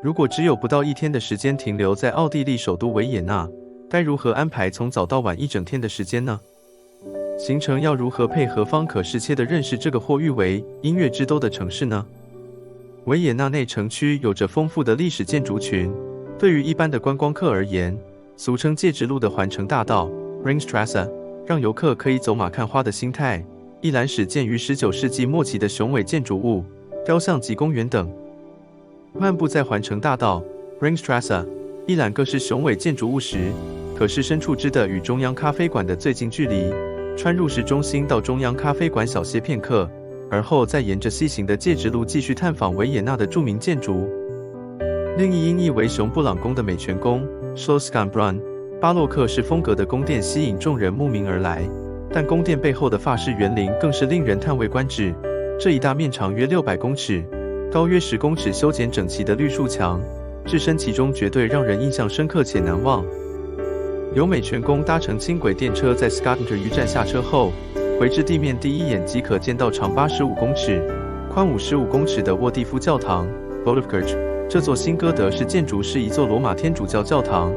如果只有不到1天的时间停留在奥地利首都维也纳，该如何安排从早到晚1整天的时间呢？行程要如何配合方可适切地认识这个或誉为音乐之都的城市呢？维也纳内城区有着丰富的历史建筑群，对于一般的观光客而言，俗称戒指路的环城大道 Ringstraße， 让游客可以走马看花的心态，一览始建于19世纪末期的雄伟建筑物、雕像及公园等。漫步在环城大道 Ringstraße， 一览各式雄伟建筑物时，可视身处之的与中央咖啡馆的最近距离，穿入市中心到中央咖啡馆小歇片刻，而后再沿着西行的戒指路继续探访维也纳的著名建筑。另一音译为熊布朗宫的美泉宫 Schlossgartenbrunn， 巴洛克式风格的宫殿吸引众人慕名而来，但宫殿背后的法式园林更是令人叹为观止。这一大面长约600公尺、高约10公尺、修剪整齐的绿树墙，置身其中绝对让人印象深刻且难忘。由美泉宫搭乘轻轨电车在 Skatenter 站下车后，回至地面第一眼即可见到长85公尺、宽55公尺的沃蒂夫教堂 Votivkirche。 这座新哥德式建筑是一座罗马天主教教堂，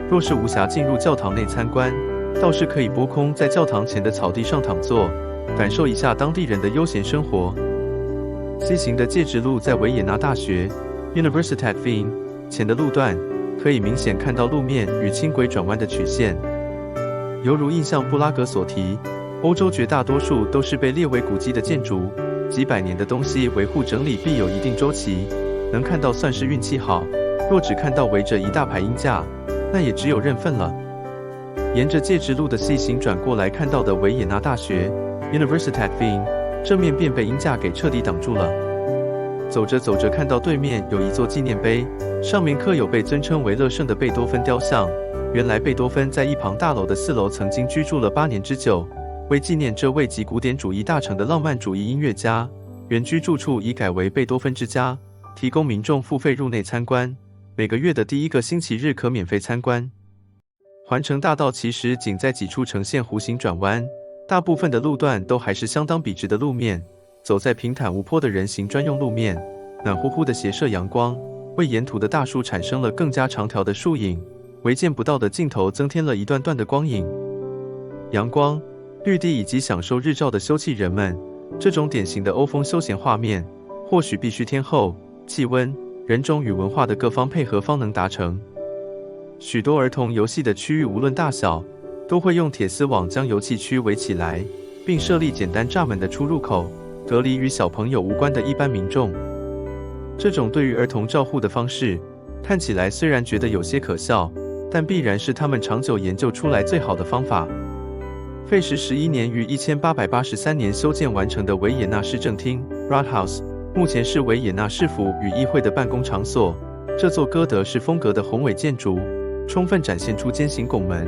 若是无暇进入教堂内参观，倒是可以拨空在教堂前的草地上躺坐，感受一下当地人的悠闲生活。西行的戒指路在维也纳大学 Universität Wien 前的路段，可以明显看到路面与轻轨转弯的曲线。犹如印象布拉格所提，欧洲绝大多数都是被列为古迹的建筑，几百年的东西维护整理必有一定周期，能看到算是运气好，若只看到围着一大排鹰架，那也只有认份了。沿着戒指路的西行转过来看到的维也纳大学 Universität Wien， 正面便被鹰架给彻底挡住了。走着走着，看到对面有一座纪念碑，上面刻有被尊称为乐圣的贝多芬雕像。原来贝多芬在一旁大楼的4楼曾经居住了8年之久，为纪念这位集古典主义大成的浪漫主义音乐家，原居住处已改为贝多芬之家，提供民众付费入内参观，每个月的第1个星期日可免费参观。环城大道其实仅在几处呈现弧形转弯，大部分的路段都还是相当笔直的路面，走在平坦无坡的人行专用路面，暖乎乎的斜射阳光，为沿途的大树产生了更加长条的树影，为见不到的尽头增添了一段段的光影。阳光、绿地以及享受日照的休憩人们，这种典型的欧风休闲画面，或许必须天候、气温、人种与文化的各方配合方能达成。许多儿童游戏的区域无论大小，都会用铁丝网将游戏区围起来，并设立简单栅门的出入口，隔离与小朋友无关的一般民众。这种对于儿童照护的方式，看起来虽然觉得有些可笑，但必然是他们长久研究出来最好的方法。费时11年于1883年修建完成的维也纳市政厅 Rathaus， 目前是维也纳市府与议会的办公场所。这座哥德式风格的宏伟建筑，充分展现出尖形拱门、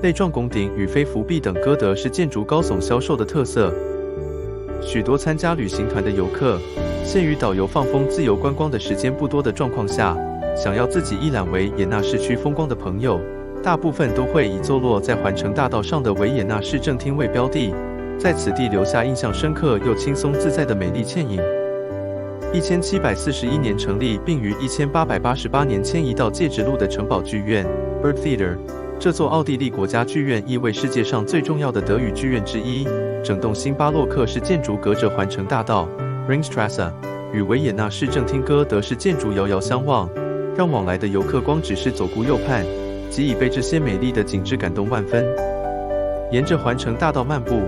类状拱顶与飞扶壁等哥德式建筑高耸销售的特色。许多参加旅行团的游客，限于导游放风自由观光的时间不多的状况下，想要自己一览维也纳市区风光的朋友，大部分都会以坐落在环城大道上的维也纳市政厅为标的，在此地留下印象深刻又轻松自在的美丽倩影。1741年成立，并于1888年迁移到戒指路的城堡剧院 Burg Theater。这座奥地利国家剧院亦为世界上最重要的德语剧院之一。整栋新巴洛克式建筑隔着环城大道 Ringstraße， 与维也纳市政厅哥德式建筑遥遥相望，让往来的游客光只是左顾右盼，即已被这些美丽的景致感动万分。沿着环城大道漫步，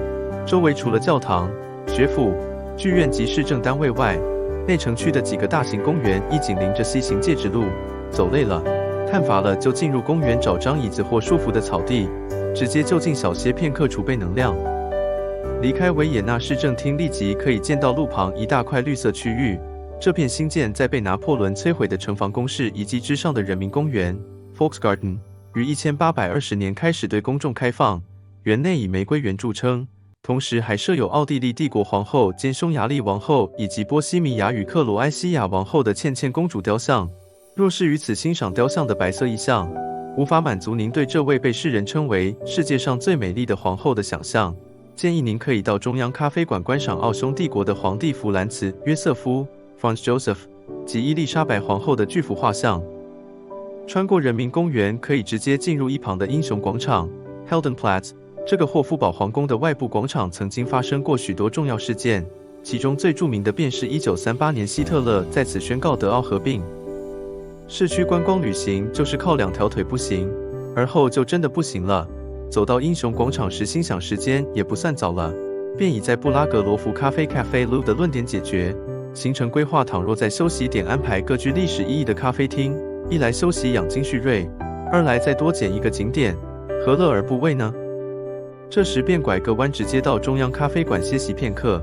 周围除了教堂、学府、剧院及市政单位外，内城区的几个大型公园亦紧邻着西行戒指路。走累了、看乏了，就进入公园找张椅子或舒服的草地，直接就近小歇片刻储备能量。离开维也纳市政厅，立即可以见到路旁一大块绿色区域，这片新建在被拿破仑摧毁的城防工事遗迹之上的人民公园 Volksgarten， 于1820年开始对公众开放，园内以玫瑰园著称，同时还设有奥地利帝国皇后兼匈牙利王后以及波西米亚与克罗埃西亚王后的茜茜公主雕像。若是于此欣赏雕像的白色意象，无法满足您对这位被世人称为世界上最美丽的皇后的想象，建议您可以到中央咖啡馆观赏奥匈帝国的皇帝弗兰茨·约瑟夫 Franz Joseph 及伊丽莎白皇后的巨幅画像。穿过人民公园，可以直接进入一旁的英雄广场 （Heldenplatz）。这个霍夫堡皇宫的外部广场曾经发生过许多重要事件，其中最著名的便是1938年希特勒在此宣告德奥合并。市区观光旅行就是靠2条腿不行，而后就真的不行了。走到英雄广场时，心想时间也不算早了，便已在布拉格罗夫咖啡 Cafe Loop 的论点解决。行程规划倘若在休息点安排各具历史意义的咖啡厅，一来休息养精蓄锐，二来再多捡一个景点，何乐而不为呢？这时便拐个弯，直接到中央咖啡馆歇息片刻。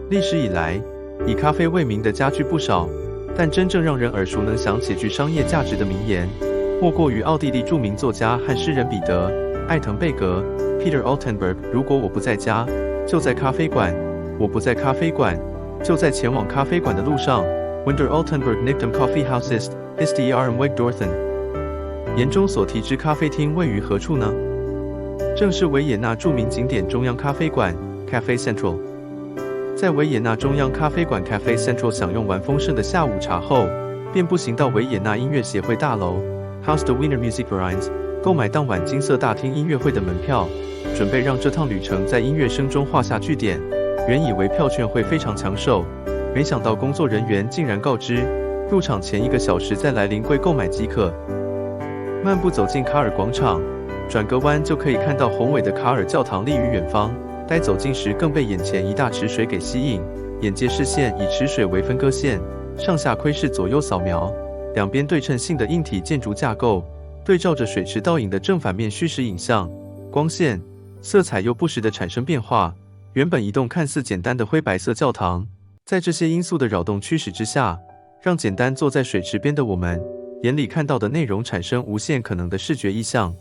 历史以来，以咖啡为名的家具不少，但真正让人耳熟能详且具商业价值的名言，莫过于奥地利著名作家和诗人彼得·艾滕贝格 （Peter Altenburg）。如果我不在家，就在咖啡馆；我不在咖啡馆，就在前往咖啡馆的路上。Winter Altenburg nicht am Kaffeehaus ist ihr am Weg dorthin。言中所提之咖啡厅位于何处呢？正是维也纳著名景点中央咖啡馆 （Cafe Central）。在维也纳中央咖啡馆 Cafe Central 享用完丰盛的下午茶后，便步行到维也纳音乐协会大楼 Haus der Wiener Musikvereins， 购买当晚金色大厅音乐会的门票，准备让这趟旅程在音乐声中画下句点。原以为票券会非常抢手，没想到工作人员竟然告知，入场前1个小时再来临柜购买即可。漫步走进卡尔广场，转个弯就可以看到宏伟的卡尔教堂立于远方。待走近时，更被眼前一大池水给吸引，眼界视线以池水为分割线，上下窥视，左右扫描，两边对称性的硬体建筑架构，对照着水池倒影的正反面虚实影像，光线、色彩又不时地产生变化。原本一栋看似简单的灰白色教堂，在这些因素的扰动驱使之下，让简单坐在水池边的我们，眼里看到的内容产生无限可能的视觉意象。